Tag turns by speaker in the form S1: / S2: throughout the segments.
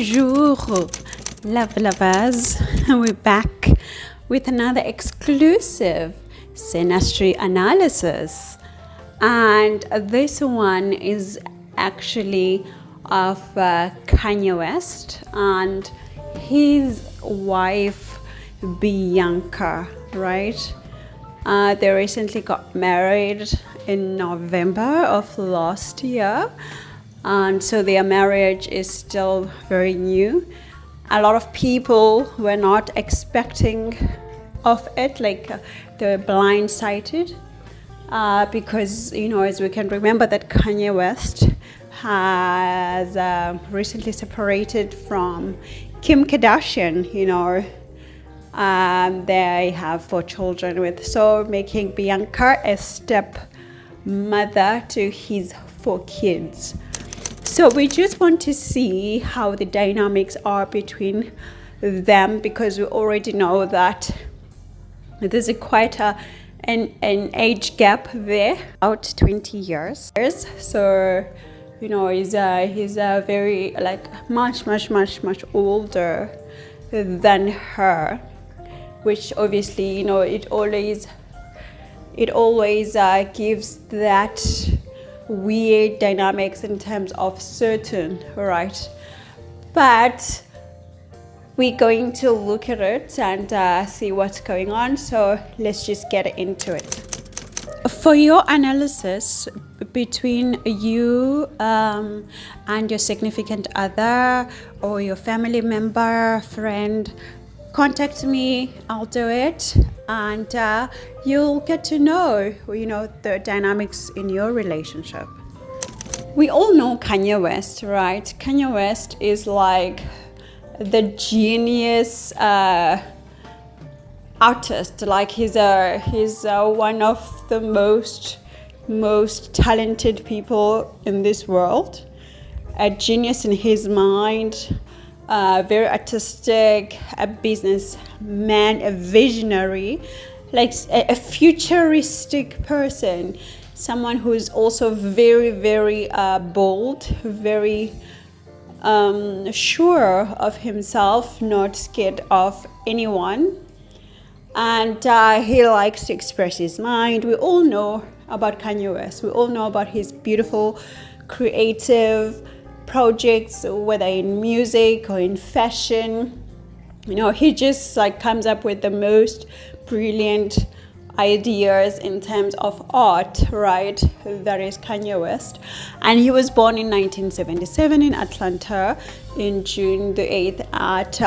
S1: Bonjour, love lovers. We're back with another exclusive Synastry analysis, and this one is actually of Kanye West and his wife Bianca, right? They recently got married in November of last year, and so their marriage is still very new. A lot of people were not expecting of it, like they're blindsided, because as we can remember that Kanye West has recently separated from Kim Kardashian. They have 4 children with, so making Bianca a step mother to his 4 kids. So we just want to see how the dynamics are between them, because we already know that there's quite an age gap there, about 20 years. So he's very much older than her, which obviously it always gives that weird dynamics in terms of certain, right? But we're going to look at it and see what's going on. So let's just get into it. For your analysis between you and your significant other or your family member, friend, contact me. I'll do it, and you'll get to know the dynamics in your relationship. We all know Kanye West, right? Kanye West is like the genius artist. Like he's one of the most talented people in this world, a genius in his mind, very artistic, a businessman, a visionary, like a futuristic person, someone who is also very bold, very sure of himself, not scared of anyone, and he likes to express his mind. We all know about Kanye West. We all know about his beautiful creative projects, whether in music or in fashion. He just comes up with the most brilliant ideas in terms of art, right? That is Kanye West. And he was born in 1977 in Atlanta in June the 8th at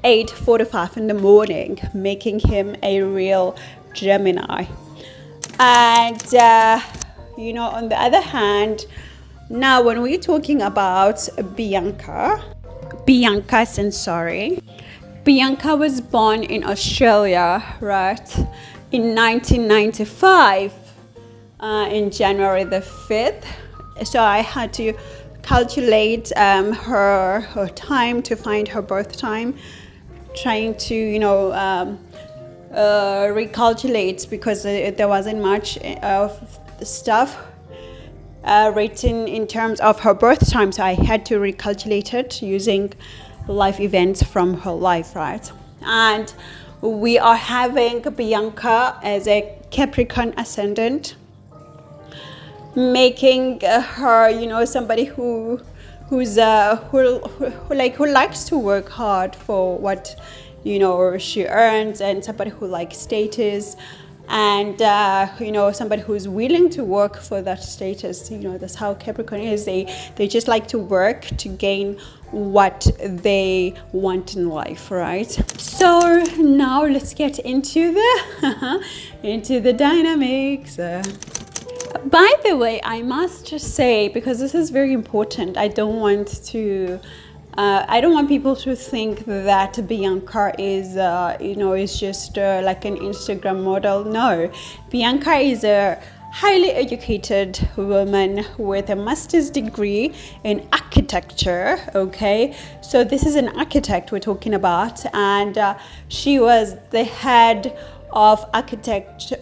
S1: 8:45 in the morning, making him a real Gemini. And on the other hand, now when we're talking about Bianca Censori, Bianca was born in Australia, right, in 1995, in January the 5th. So I had to calculate her time to find her birth time, trying to recalculate, because there wasn't much of stuff written in terms of her birth time, so I had to recalculate it using life events from her life, right? And we are having Bianca as a Capricorn ascendant, making her somebody who likes to work hard for what she earns, and somebody who likes status, and somebody who's willing to work for that status. That's how Capricorn is. They just like to work to gain what they want in life, right? So now let's get into the dynamics. By the way, I must just say, because this is very important, I don't want people to think that Bianca is just like an Instagram model. No, Bianca is a highly educated woman with a master's degree in architecture. Okay, so this is an architect we're talking about, and she was the head of architecture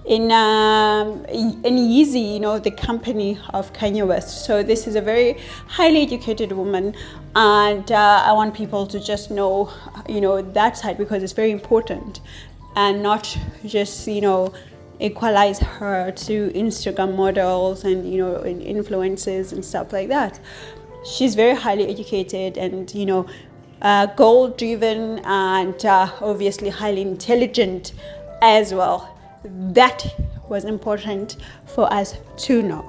S1: in Yeezy, you know, the company of Kanye West. So this is a very highly educated woman, and I want people to just know, you know, that side, because it's very important, and not just, you know, equalize her to Instagram models and, you know, and influencers and stuff like that. She's very highly educated and, you know, goal driven, and obviously highly intelligent as well. That was important for us to know.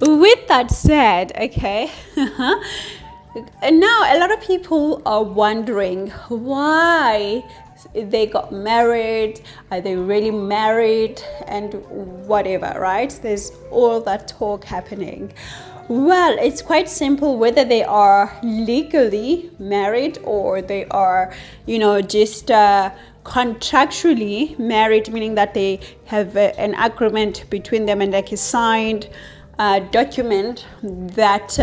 S1: With that said, okay, and now a lot of people are wondering why they got married. Are they really married? And whatever, right? There's all that talk happening. Well, it's quite simple. Whether they are legally married or they are, you know, just contractually married, meaning that they have an agreement between them and like a signed document that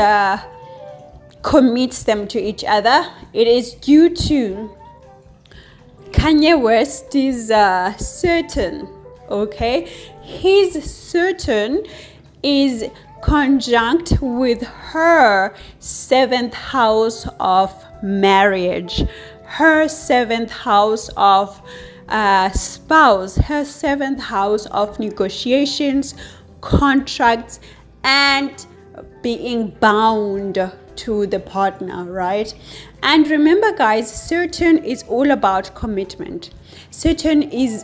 S1: commits them to each other. It is due to Kanye West is certain, okay? His certain is conjunct with her 7th house of marriage, her 7th house of spouse, her 7th house of negotiations, contracts, and being bound to the partner, right? And remember, guys, certain is all about commitment. Certain is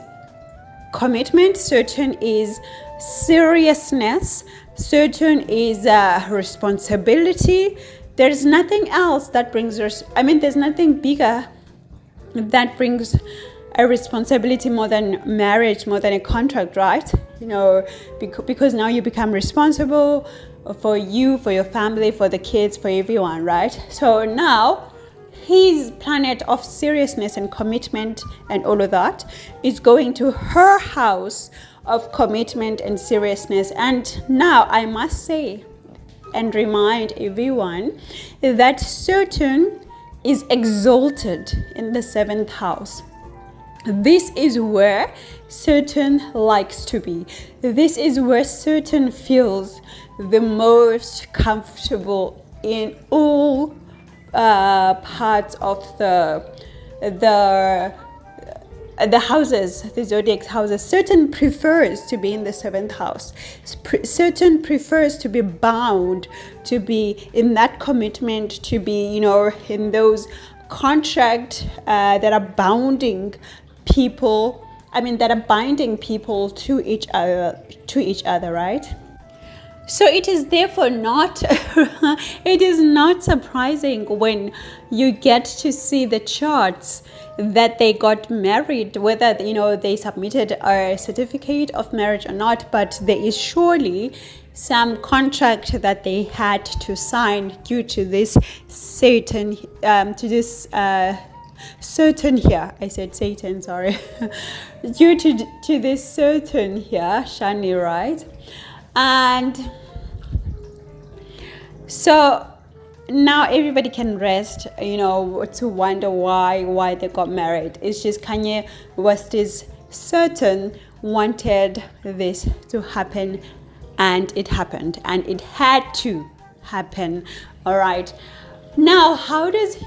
S1: commitment, certain is seriousness, certain is responsibility. There's nothing else that brings us, there's nothing bigger that brings a responsibility more than marriage, more than a contract, right? You know, because now you become responsible for you, for your family, for the kids, for everyone, right? So now his planet of seriousness and commitment and all of that is going to her house of commitment and seriousness. And now I must say and remind everyone that certain is exalted in the 7th house. This is where certain likes to be. This is where certain feels the most comfortable in all parts of the houses, the zodiac houses. Certain prefers to be in the 7th house. Certain prefers to be bound, to be in that commitment, to be, you know, in those contracts that are bounding people. That are binding people to each other, right? So it is therefore not, it is not surprising when you get to see the charts that they got married, whether, you know, they submitted a certificate of marriage or not, but there is surely some contract that they had to sign due to this Satan, certain here. I said Satan, sorry. Due to this certain here, Shani, right? And so now everybody can rest, you know, to wonder why they got married. It's just Kanye West is certain wanted this to happen, and it happened, and it had to happen. All right. Now, how does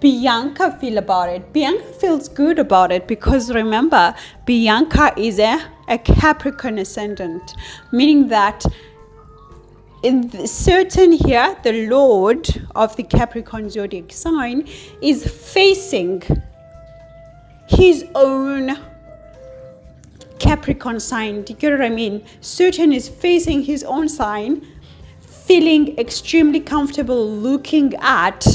S1: Bianca feel about it? Bianca feels good about it because remember, Bianca is a Capricorn ascendant, meaning that in certain here, the Lord of the Capricorn zodiac sign is facing his own Capricorn sign. Do you get what I mean? Certain is facing his own sign, feeling extremely comfortable looking at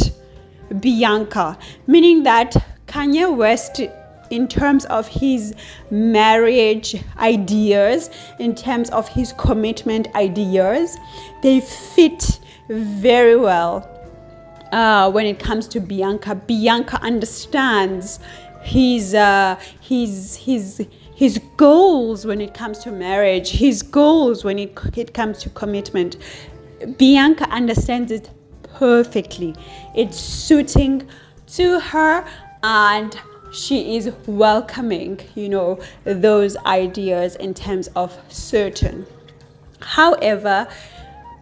S1: Bianca, meaning that Kanye West, in terms of his marriage ideas, in terms of his commitment ideas, they fit very well when it comes to Bianca. Bianca understands his goals when it comes to marriage, his goals when it comes to commitment. Bianca understands it perfectly. It's suiting to her, and she is welcoming, those ideas in terms of certain. However,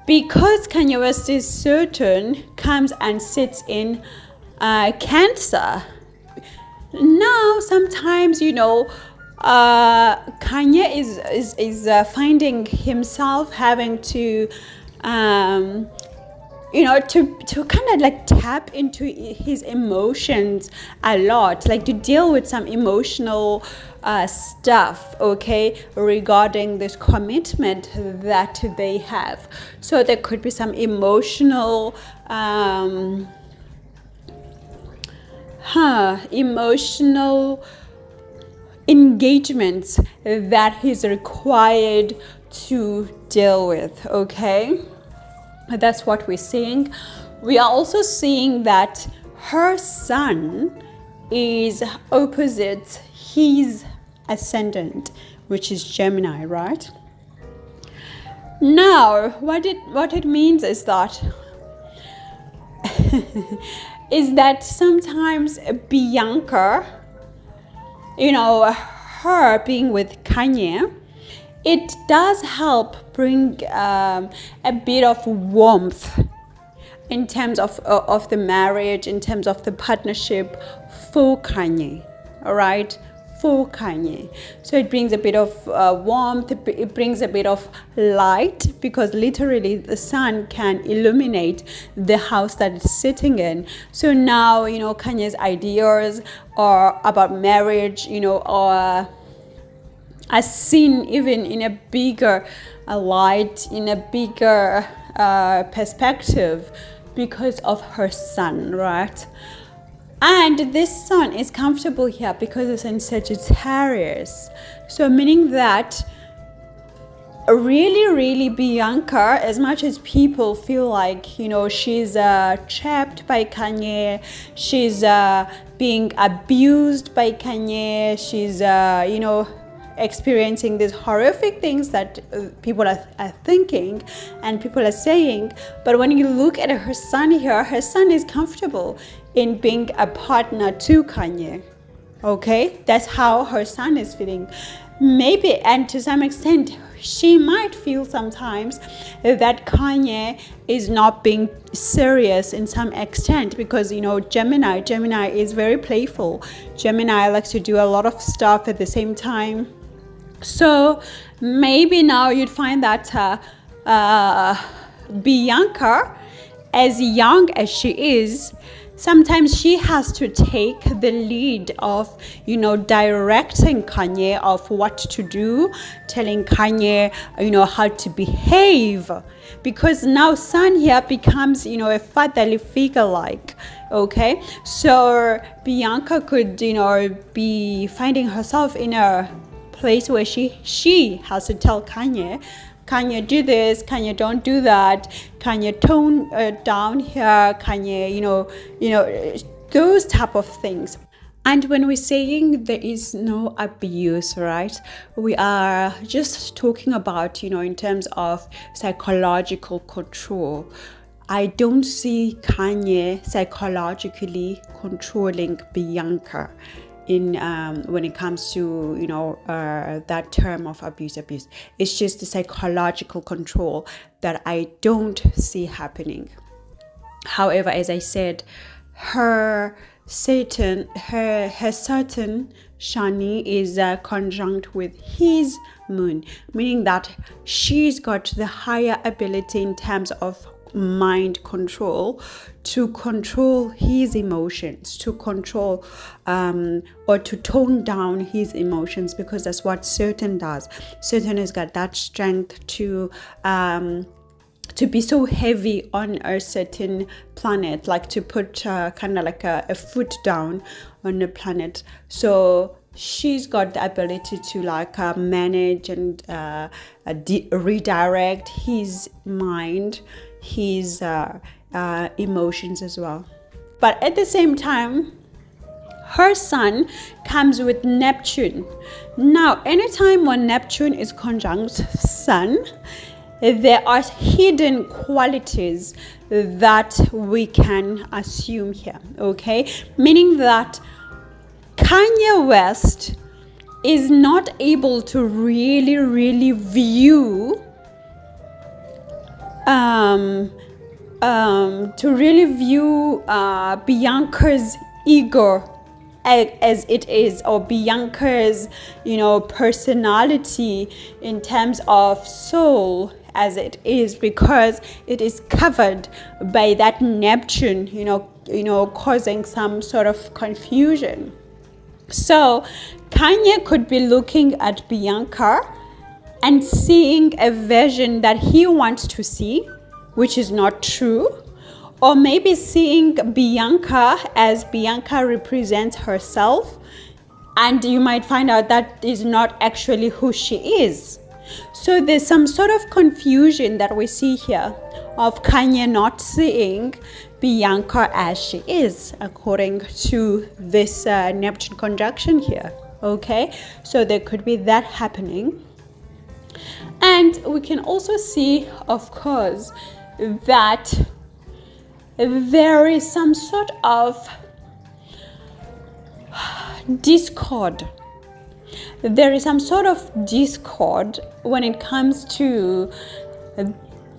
S1: because Kanye West's Saturn comes and sits in Cancer, now sometimes Kanye is finding himself having to to kind of like tap into his emotions a lot, like to deal with some emotional stuff, okay, regarding this commitment that they have. So there could be some emotional engagements that he's required to deal with, okay? That's what we're seeing. We are also seeing that her sun is opposite his ascendant, which is Gemini, right? Now, what it means is that sometimes Bianca, her being with Kanye, it does help bring a bit of warmth in terms of the marriage, in terms of the partnership for Kanye, all right? For Kanye. So it brings a bit of warmth, it brings a bit of light, because literally the sun can illuminate the house that it's sitting in. So now, Kanye's ideas are about marriage, are seen even in a bigger light, in a bigger perspective, because of her sun, right? And this sun is comfortable here because it's in Sagittarius. So meaning that really Bianca, as much as people feel like, she's trapped by Kanye, she's being abused by Kanye, she's, experiencing these horrific things that people are thinking and people are saying. But when you look at her sun here, her sun is comfortable in being a partner to Kanye. Okay, that's how her sun is feeling. Maybe, and to some extent, she might feel sometimes that Kanye is not being serious in some extent, because Gemini is very playful. Gemini likes to do a lot of stuff at the same time. So maybe now you'd find that Bianca, as young as she is, sometimes she has to take the lead of, directing Kanye of what to do, telling Kanye, how to behave, because now Sun here becomes, a fatherly figure, like, okay? So Bianca could, be finding herself in a place where she has to tell Kanye, do this, Kanye, don't do that, Kanye, tone down here, Kanye, those type of things. And when we're saying there is no abuse, right, we are just talking about, in terms of psychological control. I don't see Kanye psychologically controlling Bianca in when it comes to that term of abuse. It's just the psychological control that I don't see happening. However, as I said, her Saturn Shani is conjunct with his moon, meaning that she's got the higher ability in terms of mind control to control his emotions, to control or to tone down his emotions, because that's what Saturn does. Saturn has got that strength to be so heavy on a certain planet, like to put kind of like a foot down on a planet. So she's got the ability to manage and redirect his mind, his emotions as well. But at the same time, her sun comes with Neptune. Now, anytime when Neptune is conjunct Sun, there are hidden qualities that we can assume here, okay? Meaning that Kanye West is not able to really view Bianca's ego as it is, or Bianca's, personality in terms of soul as it is, because it is covered by that Neptune, causing some sort of confusion. So Kanye could be looking at Bianca and seeing a version that he wants to see, which is not true. Or maybe seeing Bianca as Bianca represents herself, and you might find out that is not actually who she is. So there's some sort of confusion that we see here of Kanye not seeing Bianca as she is, according to this Neptune conjunction here. Okay, so there could be that happening. And we can also see, of course, that there is some sort of discord. There is some sort of discord when it comes to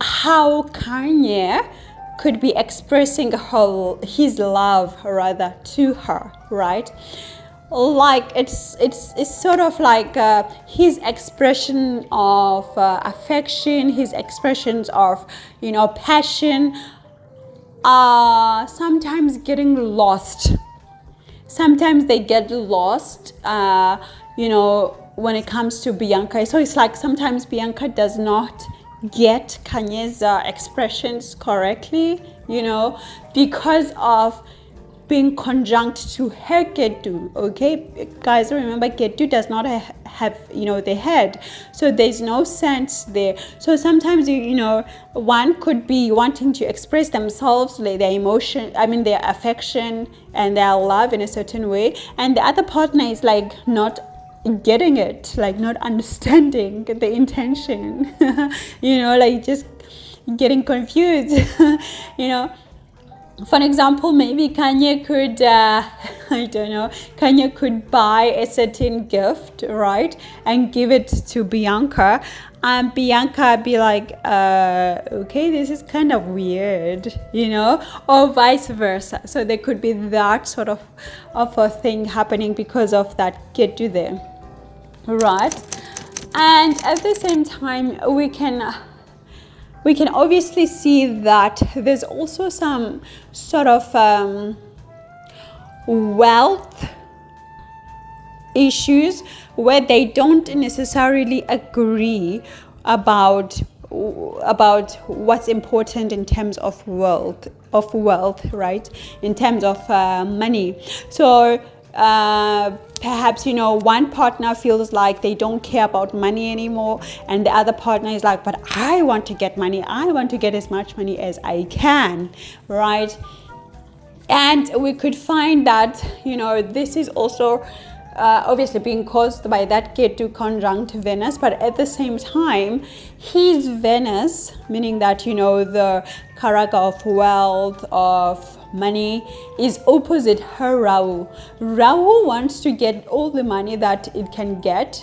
S1: how Kanye could be expressing his love rather to her, right? Like it's sort of like his expression of affection, his expressions of passion are sometimes getting lost. Sometimes they get lost, when it comes to Bianca. So it's like sometimes Bianca does not get Kanye's expressions correctly, because of being conjunct to her Ketu. Okay, guys, remember Ketu does not have the head, so there's no sense there. So sometimes one could be wanting to express themselves, like their emotion, their affection and their love in a certain way, and the other partner is like not getting it, like not understanding the intention, like just getting confused. For example, maybe Kanye could, Kanye could buy a certain gift, right, and give it to Bianca, and Bianca be like, okay, this is kind of weird, or vice versa. So there could be that sort of a thing happening because of that Ketu there, right? And at the same time, we can obviously see that there's also some sort of wealth issues where they don't necessarily agree about what's important in terms of wealth, right? In terms of money. So perhaps one partner feels like they don't care about money anymore, and the other partner is like, but I want to get money, I want to get as much money as I can, right? And we could find that this is also obviously being caused by that Ketu conjunct Venus, but at the same time his Venus, meaning that the character of wealth, of money, is opposite her Rahu. Rahu wants to get all the money that it can get,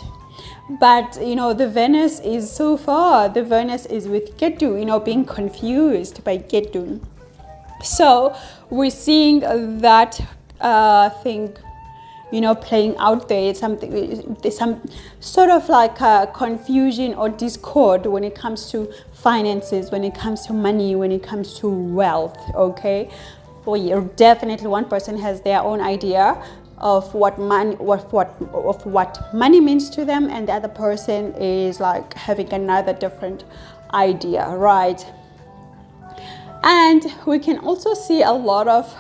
S1: but the Venus is so far, the Venus is with Ketu, being confused by Ketu. So we're seeing that thing playing out there. Some sort of like a confusion or discord when it comes to finances, when it comes to money, when it comes to wealth. Okay, well, definitely one person has their own idea of what money means to them, and the other person is like having another different idea, right? And we can also see a lot of,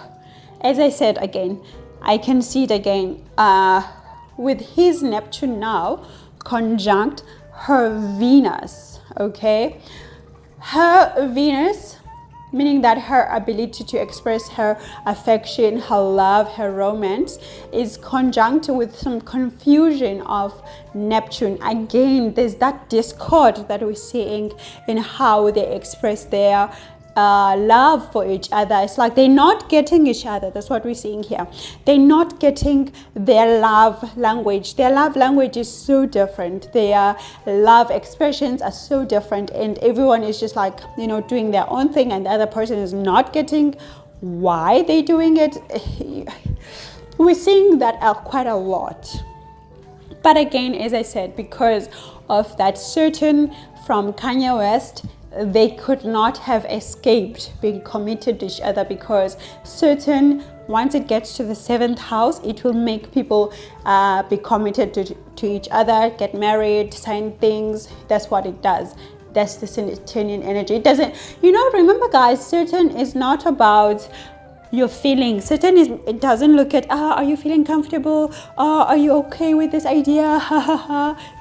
S1: as I said again, I can see it again with his Neptune now conjunct her Venus. Okay, her Venus, meaning that her ability to express her affection, her love, her romance, is conjunct with some confusion of Neptune. Again, there's that discord that we're seeing in how they express their love for each other. It's like they're not getting each other. That's what we're seeing here. They're not getting their love language. Their love language is so different. Their love expressions are so different, and everyone is just like, you know, doing their own thing, and the other person is not getting why they're doing it. We're seeing that quite a lot. But again, as I said, because of that certain from Kanye West, they could not have escaped being committed to each other, because certain, once it gets to the 7th house, it will make people be committed to each other, get married, sign things. That's what it does. That's the Saturnian energy. It doesn't, you know, remember guys, certain is not about your feelings. Certain is, it doesn't look at, are you feeling comfortable? Are you okay with this idea?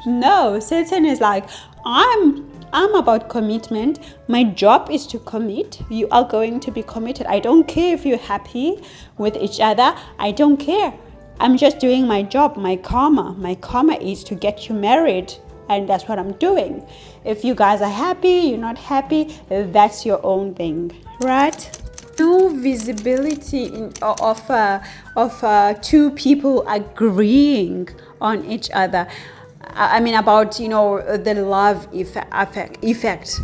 S1: No, certain is like, I'm about commitment. My job is to commit. You are going to be committed. I don't care if you're happy with each other. I don't care. I'm just doing my job, my karma. My karma is to get you married, and that's what I'm doing. If you guys are happy, you're not happy, that's your own thing, right? No visibility of two people agreeing on each other. I mean, about, you know, the love effect.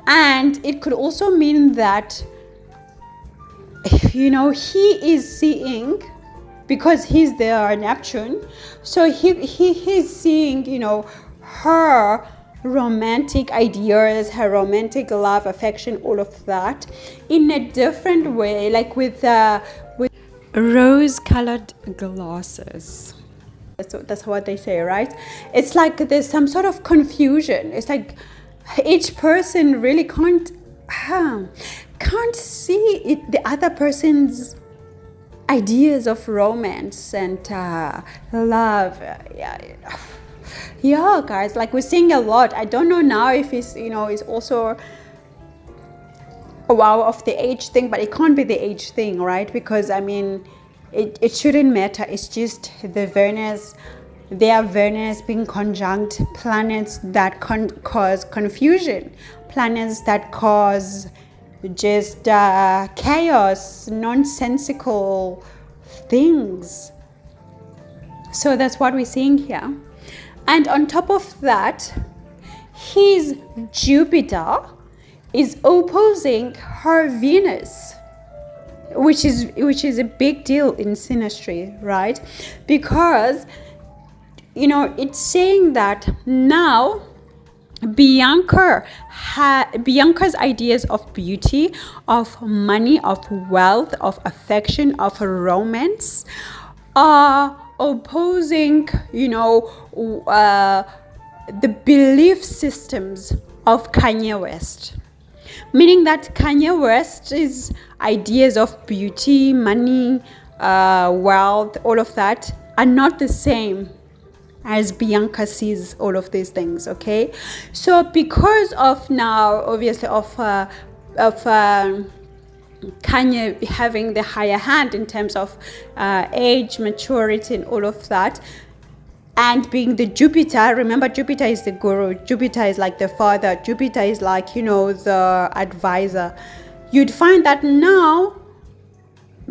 S1: And it could also mean that, you know, he is seeing, because he's there, Neptune, so he's seeing, you know, her romantic ideas, her romantic love, affection, all of that in a different way, like with rose-colored glasses. That's what they say, right? It's like there's some sort of confusion. It's like each person really can't see it, the other person's ideas of romance and love. Yeah, guys, like we're seeing a lot. I don't know now if it's, you know, it's also a wow of the age thing, but it can't be the age thing, right? Because I mean, it shouldn't matter. It's just the Venus, their Venus being conjunct planets that cause confusion, planets that cause just chaos, nonsensical things. So that's what we're seeing here. And on top of that, his Jupiter is opposing her Venus, which is a big deal in Synastry, right? Because, you know, it's saying that now Bianca's ideas of beauty, of money, of wealth, of affection, of romance are opposing, you know, the belief systems of Kanye West. Meaning that Kanye West's ideas of beauty, money, wealth, all of that are not the same as Bianca sees all of these things, okay? So because of now, obviously, of Kanye having the higher hand in terms of age, maturity, and all of that, and being the Jupiter, remember Jupiter is the guru, Jupiter is like the father, Jupiter is like, you know, the advisor. You'd find that now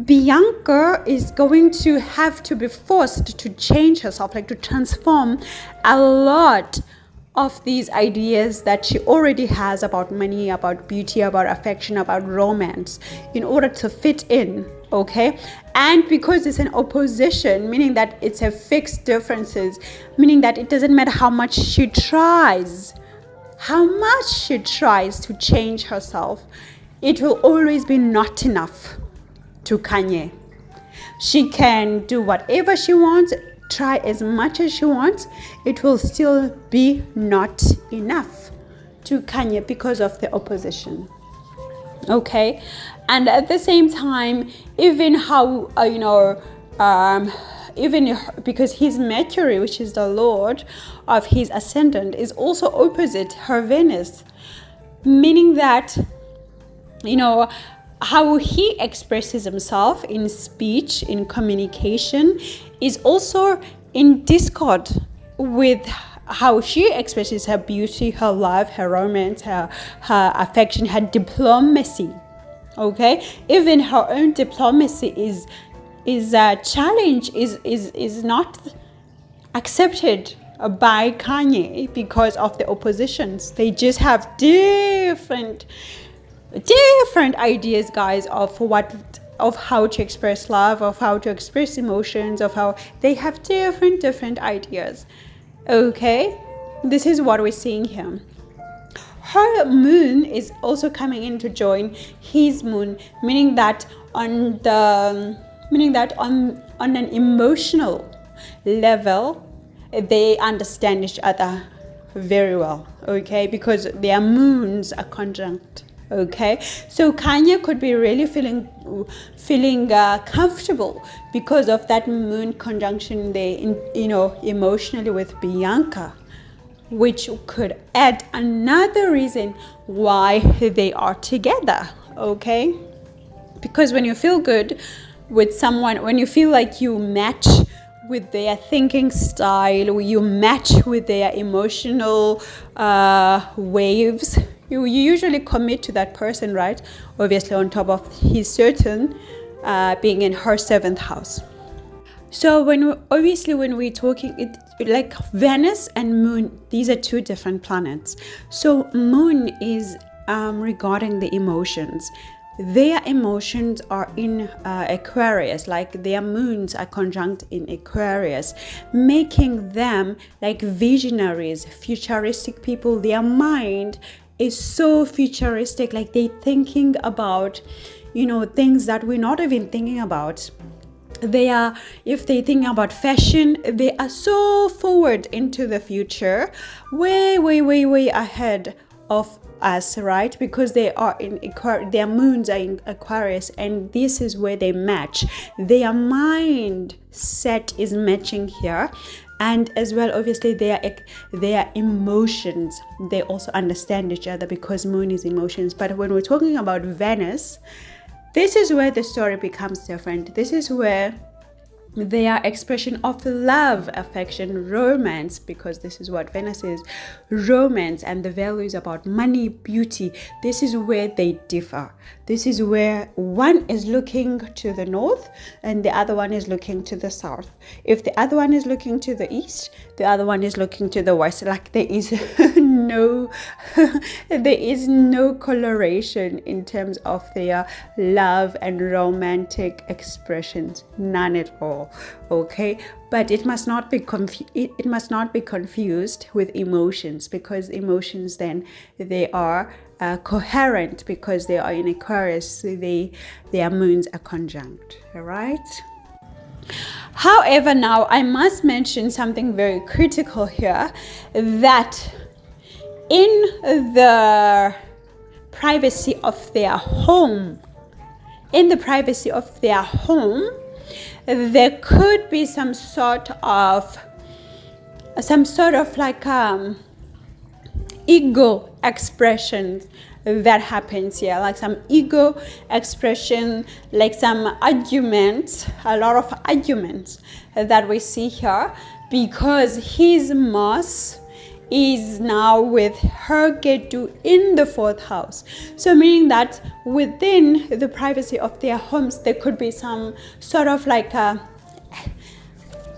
S1: Bianca is going to have to be forced to change herself, like to transform a lot of these ideas that she already has about money, about beauty, about affection, about romance, in order to fit in, okay? And because it's an opposition, meaning that it's a fixed differences, meaning that it doesn't matter how much she tries to change herself, it will always be not enough to Kanye. She can do whatever she wants, try as much as she wants, it will still be not enough to Kanye because of the opposition. Okay, and at the same time, even how even because his Mercury, which is the lord of his ascendant, is also opposite her Venus, meaning that, you know, how he expresses himself in speech, in communication, is also in discord with how she expresses her beauty, her love, her romance, her affection, her diplomacy. Okay, even her own diplomacy is challenged, is not accepted by Kanye because of the oppositions. They just have different ideas, guys, of how to express love, of how to express emotions, of how they have different ideas. Okay, this is what we're seeing here. Her moon is also coming in to join his moon, meaning that on an emotional level, they understand each other very well. Okay, because their moons are conjunct. Okay, so Kanye could be really feeling comfortable because of that moon conjunction there, emotionally with Bianca, which could add another reason why they are together. Okay, because when you feel good with someone, when you feel like you match with their thinking style, you match with their emotional waves, you usually commit to that person, right? Obviously on top of his certain being in her 7th house. So when we're talking, like Venus and Moon, these are 2 different planets. So Moon is regarding the emotions. Their emotions are in Aquarius, like their moons are conjunct in Aquarius, making them like visionaries, futuristic people. Their mind is so futuristic, like they're thinking about, things that we're not even thinking about. If they think about fashion, they are so forward into the future, way ahead of us, right? Because they are in Aquarius, their moons are in Aquarius, and this is where they match. Their mindset is matching here, and as well, obviously, their emotions, they also understand each other because Moon is emotions. But when we're talking about Venus, this is where the story becomes different. This is where their expression of love, affection, romance, because this is what Venus is, romance, and the values about money, beauty. This is where they differ. This is where one is looking to the north and the other one is looking to the south. If the other one is looking to the east, the other one is looking to the west. Like there is no coloration in terms of their love and romantic expressions, none at all. Okay, but it must not be confused with emotions, because emotions then they are coherent because they are in Aquarius, so their moons are conjunct. All right. However, now I must mention something very critical here, that in the privacy of their home, there could be some sort of like ego expressions that happens here, like some ego expression, like some arguments, a lot of arguments that we see here, because his Mars is now with her Ketu in the 4th house. So meaning that within the privacy of their homes, there could be some sort of like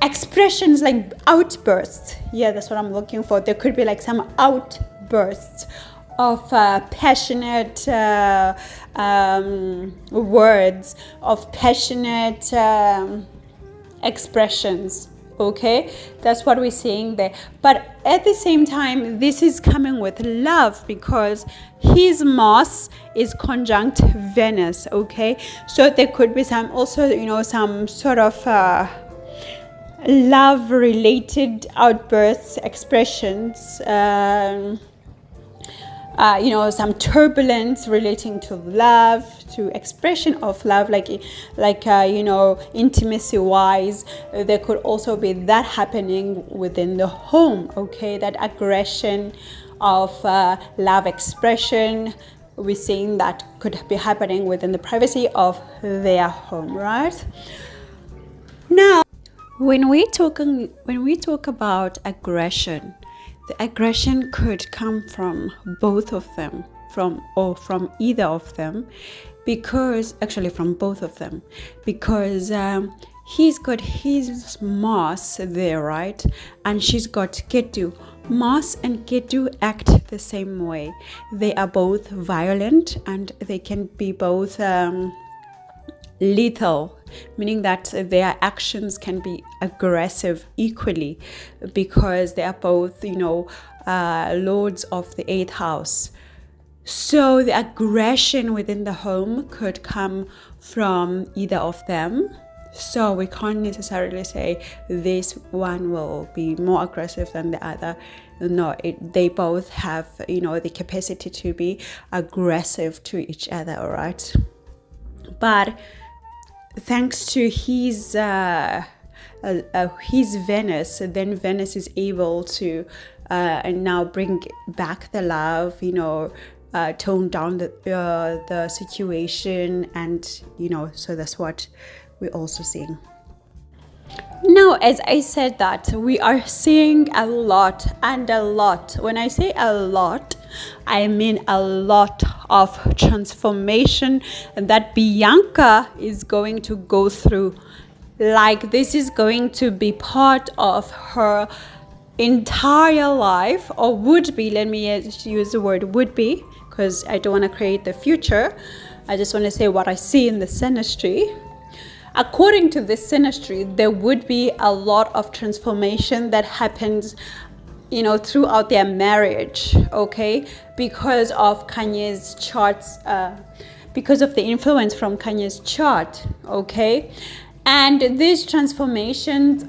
S1: expressions, like outbursts. Yeah, that's what I'm looking for. There could be like some outbursts of passionate words, of passionate expressions. Okay, that's what we're seeing there. But at the same time, this is coming with love because his Mars is conjunct Venus. Okay, so there could be some also, some sort of love related outbursts, expressions, some turbulence relating to love, to expression of love, like intimacy wise. There could also be that happening within the home. Okay, that aggression of love expression, we're seeing that could be happening within the privacy of their home, right? Now, when we talk about aggression, the aggression could come from both of them, from either of them, because actually from both of them, because he's got his Mars there, right? And she's got Ketu. Mars and Ketu act the same way. They are both violent and they can be both lethal, meaning that their actions can be aggressive equally, because they are both, lords of the 8th house. So the aggression within the home could come from either of them. So we can't necessarily say this one will be more aggressive than the other. No, they both have, the capacity to be aggressive to each other, all right? But thanks to his Venus, then Venus is able to and now bring back the love, tone down the situation, and so that's what we're also seeing. Now, as I said, that we are seeing a lot and a lot. When I say a lot, I mean a lot of transformation that Bianca is going to go through. Like, this is going to be part of her entire life, or would be. Let me use the word would be, because I don't want to create the future. I just want to say what I see in the Synastry. According to this Synastry, there would be a lot of transformation that happens, throughout their marriage, okay? Because of Kanye's charts, because of the influence from Kanye's chart, okay? And these transformations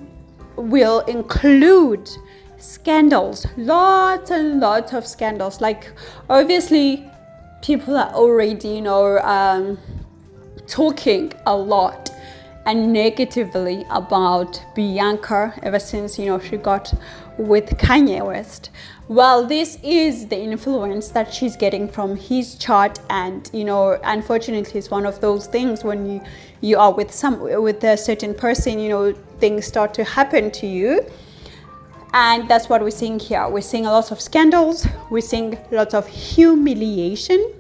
S1: will include scandals, lots and lots of scandals. Like, obviously, people are already, talking a lot and negatively about Bianca ever since, she got with Kanye West. Well, this is the influence that she's getting from his chart, and unfortunately, it's one of those things when you are with a certain person, things start to happen to you, and that's what we're seeing here. We're seeing a lot of scandals. We're seeing lots of humiliation.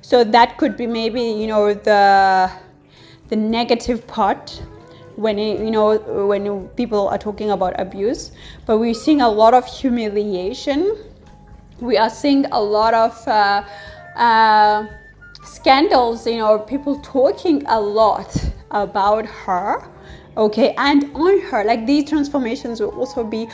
S1: So that could be maybe the negative part when when people are talking about abuse, but we're seeing a lot of humiliation. We are seeing a lot of scandals, people talking a lot about her, okay, and on her. Like, these transformations will also be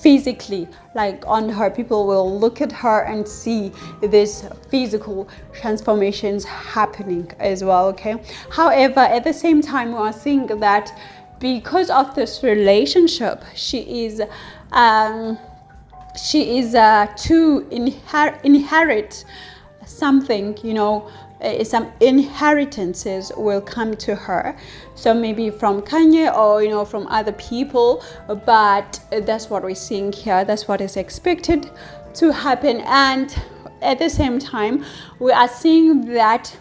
S1: physically, like on her. People will look at her and see these physical transformations happening as well, okay? However, at the same time, we are seeing that because of this relationship, she is to inherit something, some inheritances will come to her. So maybe from Kanye or, from other people, but that's what we're seeing here. That's what is expected to happen. And at the same time, we are seeing that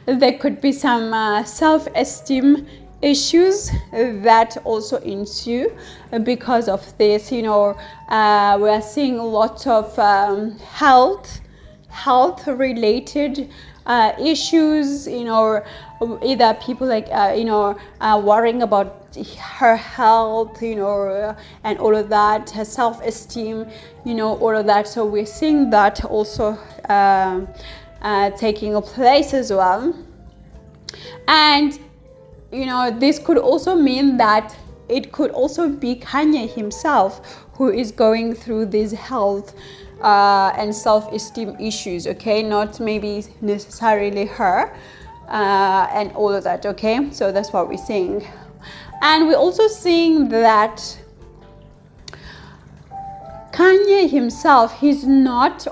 S1: there could be some self-esteem issues that also ensue because of this. We are seeing lots of health related issues, either people worrying about her health, and all of that, her self-esteem, all of that. So we're seeing that also taking place as well. And this could also mean that it could also be Kanye himself who is going through these health and self-esteem issues, okay? Not maybe necessarily her and all of that, okay? So that's what we're seeing. And we're also seeing that Kanye himself, he's not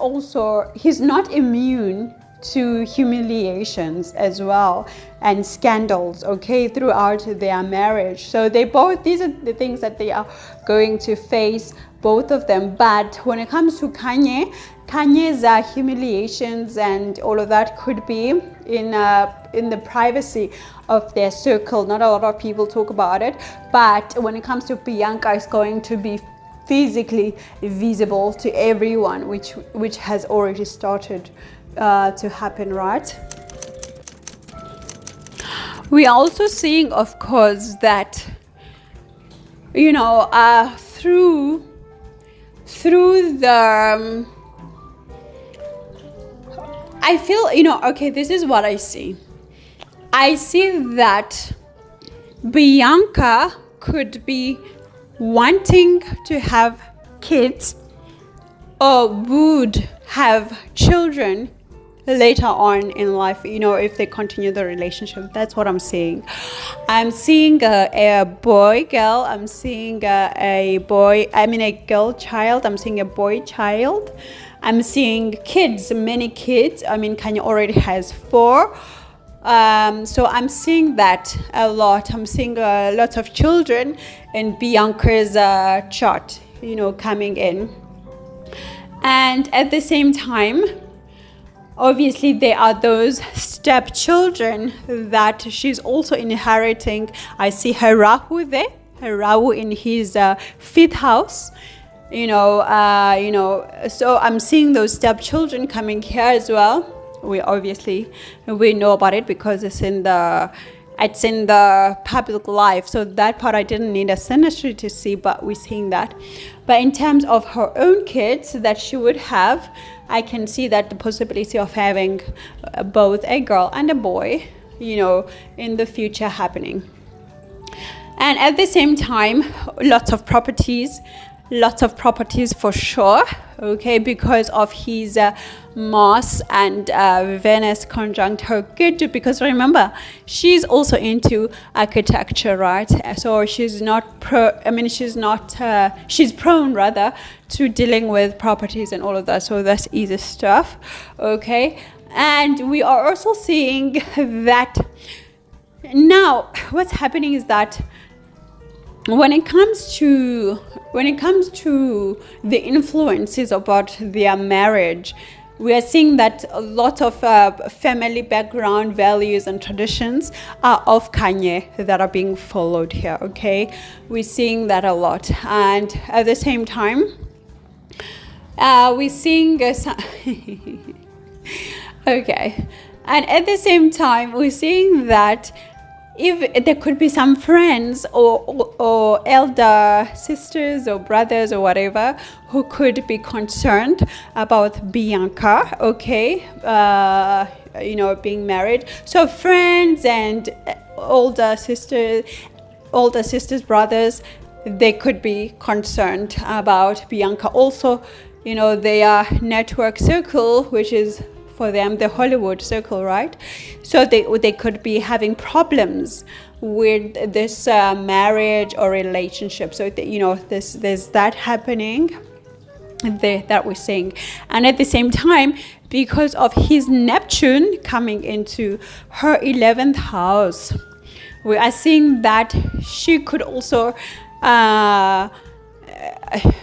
S1: immune to humiliations as well and scandals, okay, throughout their marriage. So these are the things that they are going to face, both of them. But when it comes to Kanye's humiliations and all of that could be in the privacy of their circle. Not a lot of people talk about it. But when it comes to Bianca, it's going to be physically visible to everyone, which has already started to happen, right? We are also seeing, of course, that, you know, through the I feel, you know, okay, this is what I see. I see that Bianca could be wanting to have kids or would have children later on in life, you know, if they continue the relationship. That's what I'm seeing. I'm seeing a boy girl, I'm seeing a girl child, I'm seeing a boy child, I'm seeing kids, many kids. I mean, Kanye already has 4. So I'm seeing that a lot. I'm seeing lots of children in Bianca's chart, you know, coming in. And at the same time, obviously there are those stepchildren that she's also inheriting. I see her Rahu there, her Rahu in his 5th house. You know, so I'm seeing those stepchildren coming here as well. We know about it because it's in the public life. So that part I didn't need a Synastry to see, but we're seeing that. But in terms of her own kids that she would have, I can see that the possibility of having both a girl and a boy, you know, in the future happening. And at the same time, lots of properties for sure, okay, because of his Mars and Venus conjunct her good, because remember, she's also into architecture, right? So she's prone rather to dealing with properties and all of that. So that's easy stuff, okay? And we are also seeing that now what's happening is that when it comes to the influences about their marriage, we are seeing that a lot of family background, values and traditions are of Kanye that are being followed here, okay? We're seeing that a lot. And at the same time, we're seeing okay. And at the same time, we're seeing that if there could be some friends or elder sisters or brothers or whatever who could be concerned about Bianca, okay, you know, being married. So friends and older sisters, brothers, they could be concerned about Bianca. Also, you know, their network circle, which is for them the Hollywood circle, right? So they could be having problems with this marriage or relationship. So you know, there's that happening there that we're seeing. And at the same time, because of his Neptune coming into her 11th house, we are seeing that she could also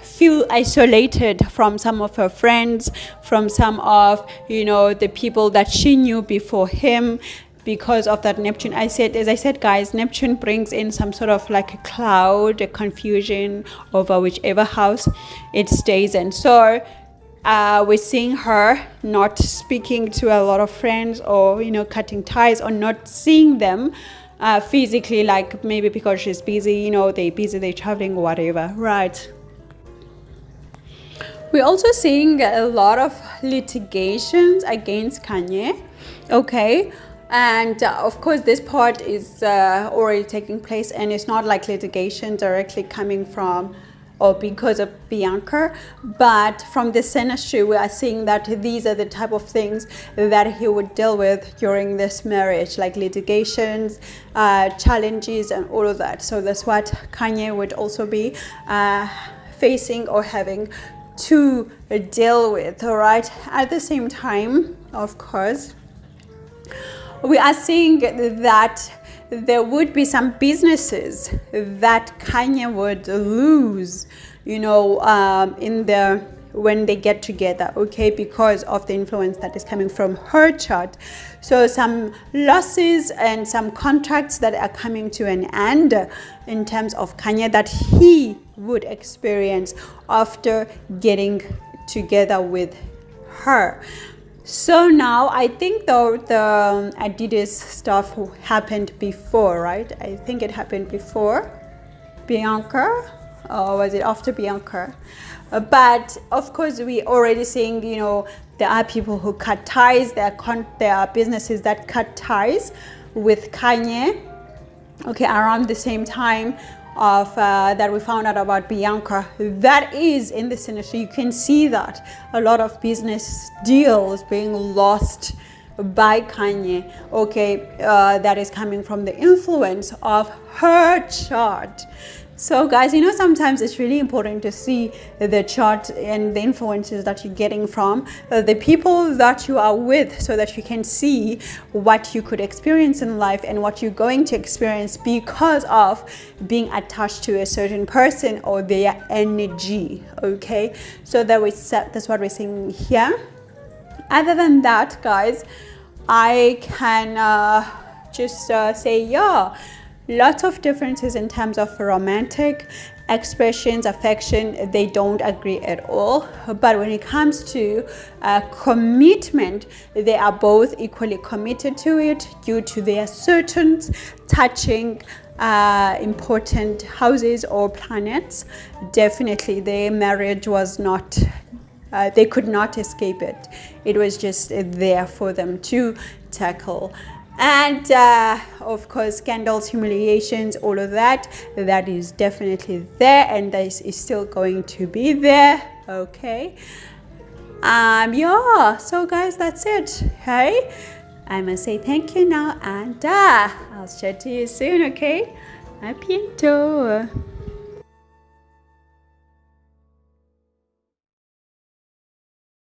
S1: feel isolated from some of her friends, from some of, you know, the people that she knew before him, because of that Neptune. As I said, guys, Neptune brings in some sort of like a cloud, a confusion over whichever house it stays in. So we're seeing her not speaking to a lot of friends, or, you know, cutting ties, or not seeing them physically, like maybe because she's busy, you know, they're traveling, whatever, right? We're also seeing a lot of litigations against Kanye, okay? And of course, this part is already taking place, and it's not like litigation directly coming from or because of Bianca, but from the Synastry, we are seeing that these are the type of things that he would deal with during this marriage, like litigations, challenges, and all of that. So that's what Kanye would also be facing or having to deal with, all right? At the same time, of course, we are seeing that there would be some businesses that Kanye would lose, you know, when they get together, okay, because of the influence that is coming from her chart. So some losses and some contracts that are coming to an end in terms of Kanye that he would experience after getting together with her. So now I think though the Adidas stuff happened before, right? I think it happened before Bianca, or was it after Bianca? But of course we already seeing, you know, there are people who cut ties, there are businesses that cut ties with Kanye, okay, around the same time of that we found out about Bianca. That is in the Synastrie. You can see that a lot of business deals being lost by Kanye, okay, that is coming from the influence of her chart. So guys, you know, sometimes it's really important to see the chart and the influences that you're getting from the people that you are with, so that you can see what you could experience in life and what you're going to experience because of being attached to a certain person or their energy, okay? So that's what we're seeing here. Other than that, guys, I can just say, yeah, lots of differences in terms of romantic expressions, affection, they don't agree at all. But when it comes to commitment, they are both equally committed to it due to their certain touching important houses or planets. Definitely their marriage was not, they could not escape it. It was just there for them to tackle. And of course, scandals, humiliations, all of that is definitely there, and this is still going to be there, okay? Yeah, so guys, that's it. Hey, I must say thank you now, and I'll chat to you soon, okay? A bientôt.